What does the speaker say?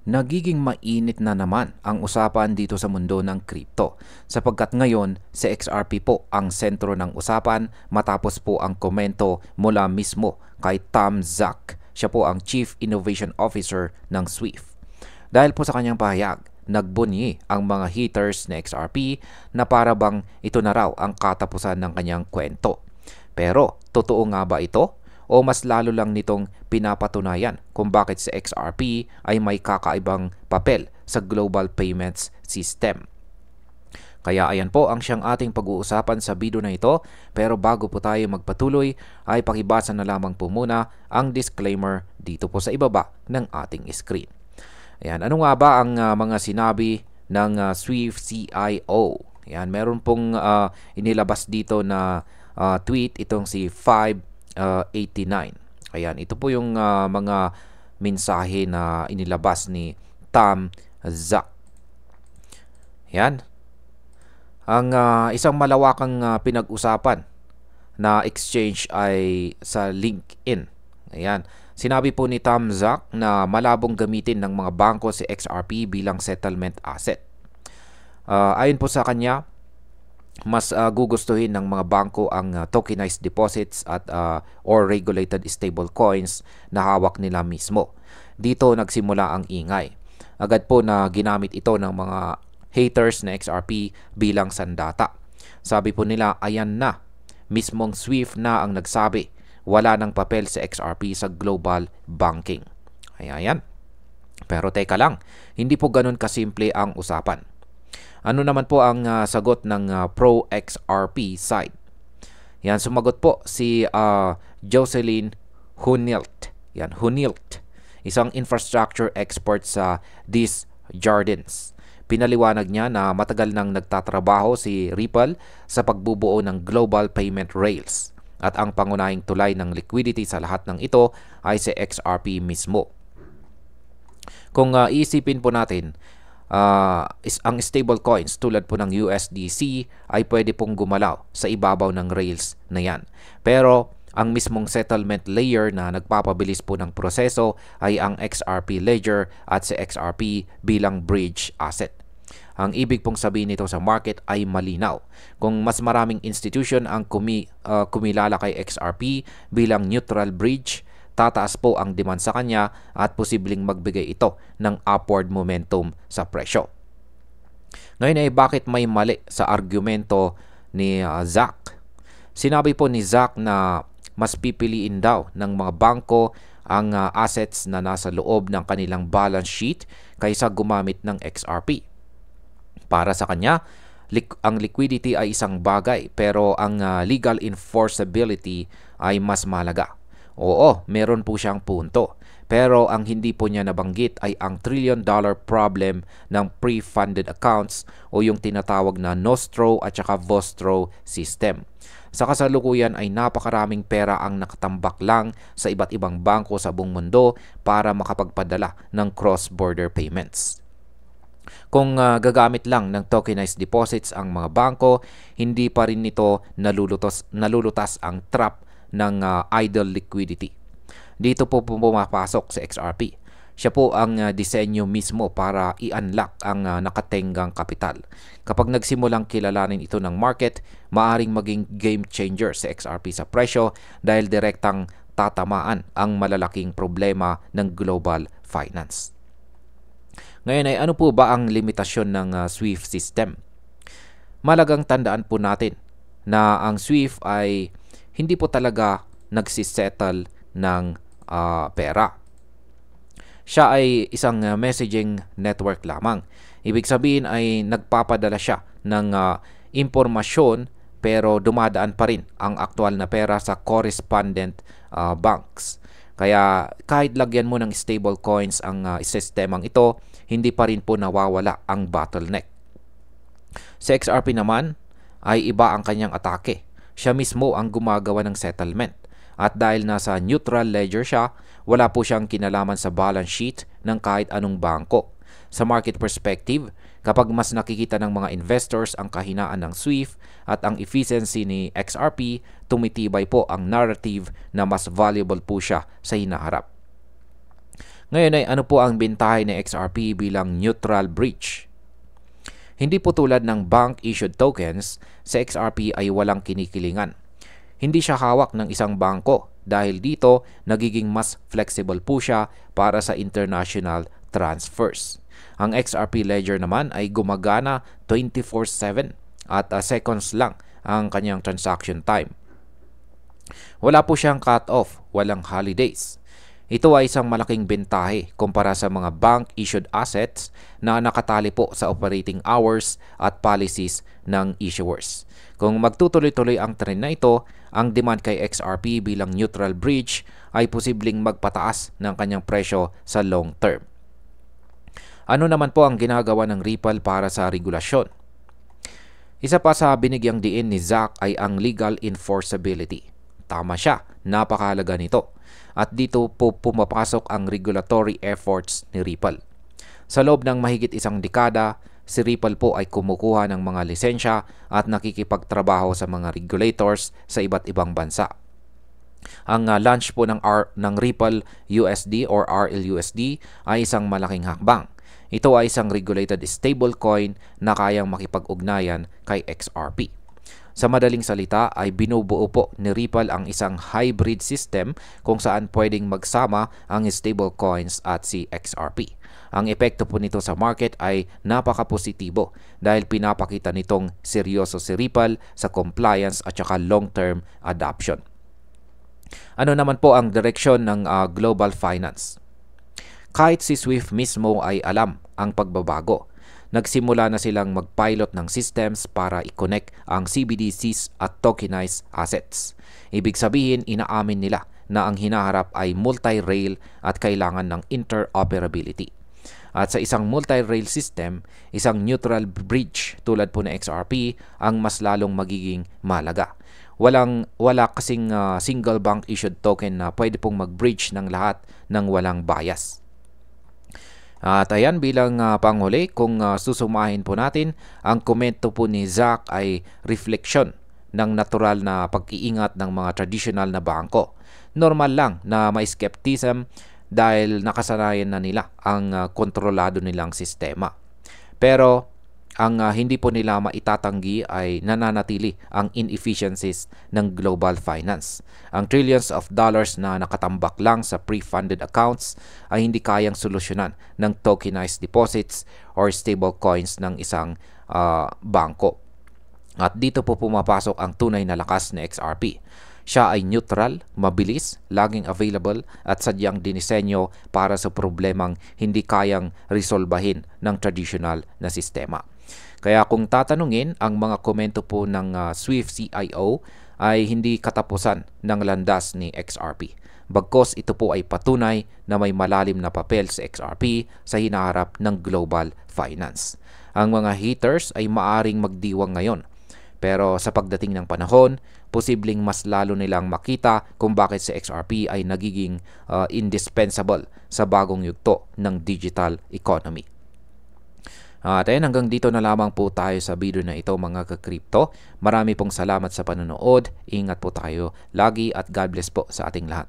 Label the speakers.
Speaker 1: Nagiging mainit na naman ang usapan dito sa mundo ng crypto sapagkat ngayon si XRP po ang sentro ng usapan matapos po ang komento mula mismo kay Tom Zak. Siya po ang Chief Innovation Officer ng Swift. Dahil po sa kanyang pahayag, nagbunyi ang mga haters ni XRP na para bang ito na raw ang katapusan ng kanyang kwento. Pero totoo nga ba ito? O mas lalo lang nitong pinapatunayan kung bakit si XRP ay may kakaibang papel sa global payments system. Kaya ayan po ang siyang ating pag-uusapan sa video na ito, pero bago po tayo magpatuloy ay pakibasa na lamang po muna ang disclaimer dito po sa ibaba ng ating screen. Ayan, ano nga ba ang mga sinabi ng Swift CIO? Ayan, meron pong inilabas dito na tweet itong si 589. Ayan, ito po yung mga mensahe na inilabas ni Tom Zak. Ayan. Ang isang malawakang pinag-usapan na exchange ay sa LinkedIn. Ayan. Sinabi po ni Tom Zak na malabong gamitin ng mga bangko si XRP bilang settlement asset. Ayon po sa kanya, mas gugustuhin ng mga bangko ang tokenized deposits at or regulated stable coins na hawak nila mismo. Dito nagsimula ang ingay. Agad po na ginamit ito ng mga haters na XRP bilang sandata. Sabi po nila, ayan na, mismong Swift na ang nagsabi, wala ng papel si XRP sa global banking. Ayan. Pero teka lang, hindi po ganun kasimple ang usapan. Ano naman po ang sagot ng Pro XRP side? Yan, sumagot po si Jocelyn Hunilt. Yan, Hunilt, isang infrastructure expert sa Desjardins. Pinaliwanag niya na matagal nang nagtatrabaho si Ripple sa pagbubuo ng global payment rails at ang pangunahing tulay ng liquidity sa lahat ng ito ay si XRP mismo. Kung iisipin po natin, ang stable coins tulad po ng USDC ay pwede pong gumalaw sa ibabaw ng rails na yan. Pero ang mismong settlement layer na nagpapabilis po ng proseso ay ang XRP ledger at si XRP bilang bridge asset. Ang ibig pong sabihin nito sa market ay malinaw. Kung mas maraming institution ang kumilala kay XRP bilang neutral bridge, tataas po ang demand sa kanya at posibleng magbigay ito ng upward momentum sa presyo. Ngayon ay bakit may mali sa argumento ni Zak? Sinabi po ni Zak na mas pipiliin daw ng mga bangko ang assets na nasa loob ng kanilang balance sheet kaysa gumamit ng XRP. Para sa kanya, ang liquidity ay isang bagay pero ang legal enforceability ay mas mahalaga. Oo, meron po siyang punto. Pero ang hindi po niya nabanggit ay ang $1 trillion problem ng pre-funded accounts o yung tinatawag na Nostro at saka Vostro system. Sa kasalukuyan ay napakaraming pera ang nakatambak lang sa iba't ibang bangko sa buong mundo para makapagpadala ng cross-border payments. Kung gagamit lang ng tokenized deposits ang mga bangko, hindi pa rin nito nalulutas ang trap ng idle liquidity. Dito po pumapasok sa XRP. Siya po ang disenyo mismo para i-unlock ang nakatenggang kapital. Kapag nagsimulang kilalanin ito ng market, maaring maging game changer sa XRP sa presyo dahil direktang tatamaan ang malalaking problema ng global finance. Ngayon ay ano po ba ang limitasyon ng Swift system? Malagang tandaan po natin na ang Swift ay hindi po talaga nagsisettle ng pera. Siya ay isang messaging network lamang. Ibig sabihin ay nagpapadala siya ng impormasyon pero dumadaan pa rin ang aktual na pera sa correspondent banks. Kaya kahit lagyan mo ng stable coins ang sistemang ito, hindi pa rin po nawawala ang bottleneck. Sa XRP naman ay iba ang kanyang atake. Siya mismo ang gumagawa ng settlement. At dahil nasa neutral ledger siya, wala po siyang kinalaman sa balance sheet ng kahit anong bangko. Sa market perspective, kapag mas nakikita ng mga investors ang kahinaan ng Swift at ang efficiency ni XRP, tumitibay po ang narrative na mas valuable po siya sa hinaharap. Ngayon ay ano po ang bentahe ni XRP bilang neutral bridge? Hindi po tulad ng bank-issued tokens, sa XRP ay walang kinikilingan. Hindi siya hawak ng isang bangko dahil dito nagiging mas flexible po siya para sa international transfers. Ang XRP Ledger naman ay gumagana 24/7 at seconds lang ang kanyang transaction time. Wala po siyang cut-off, walang holidays. Ito ay isang malaking bentahe kumpara sa mga bank-issued assets na nakatali po sa operating hours at policies ng issuers. Kung magtutuloy-tuloy ang trend na ito, ang demand kay XRP bilang neutral bridge ay posibleng magpataas ng kanyang presyo sa long term. Ano naman po ang ginagawa ng Ripple para sa regulasyon? Isa pa sa binigyang diin ni Zach ay ang legal enforceability. Tama siya, napakahalaga nito. At dito po pumapasok ang regulatory efforts ni Ripple. Sa loob ng mahigit isang dekada, si Ripple po ay kumukuha ng mga lisensya at nakikipagtrabaho sa mga regulators sa iba't ibang bansa. Ang launch po ng Ripple USD or RLUSD ay isang malaking hakbang. Ito ay isang regulated stablecoin na kayang makipag-ugnayan kay XRP. Sa madaling salita ay binubuo po ni Ripple ang isang hybrid system kung saan pwedeng magsama ang stablecoins at si XRP. Ang epekto po nito sa market ay napaka-positibo dahil pinapakita nitong seryoso si Ripple sa compliance at saka long-term adoption. Ano naman po ang direksyon ng global finance? Kahit si SWIFT mismo ay alam ang pagbabago. Nagsimula na silang mag-pilot ng systems para i-connect ang CBDCs at tokenized assets. Ibig sabihin, inaamin nila na ang hinaharap ay multi-rail at kailangan ng interoperability. At sa isang multi-rail system, isang neutral bridge tulad po ng XRP ang mas lalong magiging malaga. Wala kasing single bank issued token na pwede pong mag-bridge ng lahat ng walang bias. At ayan, bilang panghuli, kung susumahin po natin, ang komento po ni Zach ay refleksyon ng natural na pag-iingat ng mga traditional na bangko. Normal lang na may skepticism dahil nakasanayan na nila ang kontrolado nilang sistema. Pero ang hindi po nila maitatanggi ay nananatili ang inefficiencies ng global finance. Ang trillions of dollars na nakatambak lang sa pre-funded accounts ay hindi kayang solusyonan ng tokenized deposits or stable coins ng isang bangko. At dito po pumapasok ang tunay na lakas ng XRP. Siya ay neutral, mabilis, laging available at sadyang dinisenyo para sa problemang hindi kayang resolbahin ng traditional na sistema. Kaya kung tatanungin, ang mga komento po ng SWIFT CIO ay hindi katapusan ng landas ni XRP. Bagkos ito po ay patunay na may malalim na papel sa XRP sa hinaharap ng global finance. Ang mga haters ay maaring magdiwang ngayon. Pero sa pagdating ng panahon, posibleng mas lalo nilang makita kung bakit si XRP ay nagiging indispensable sa bagong yugto ng digital economy. At ayun, hanggang dito na lamang po tayo sa video na ito mga ka-crypto. Marami pong salamat sa panonood. Ingat po tayo lagi at God bless po sa ating lahat.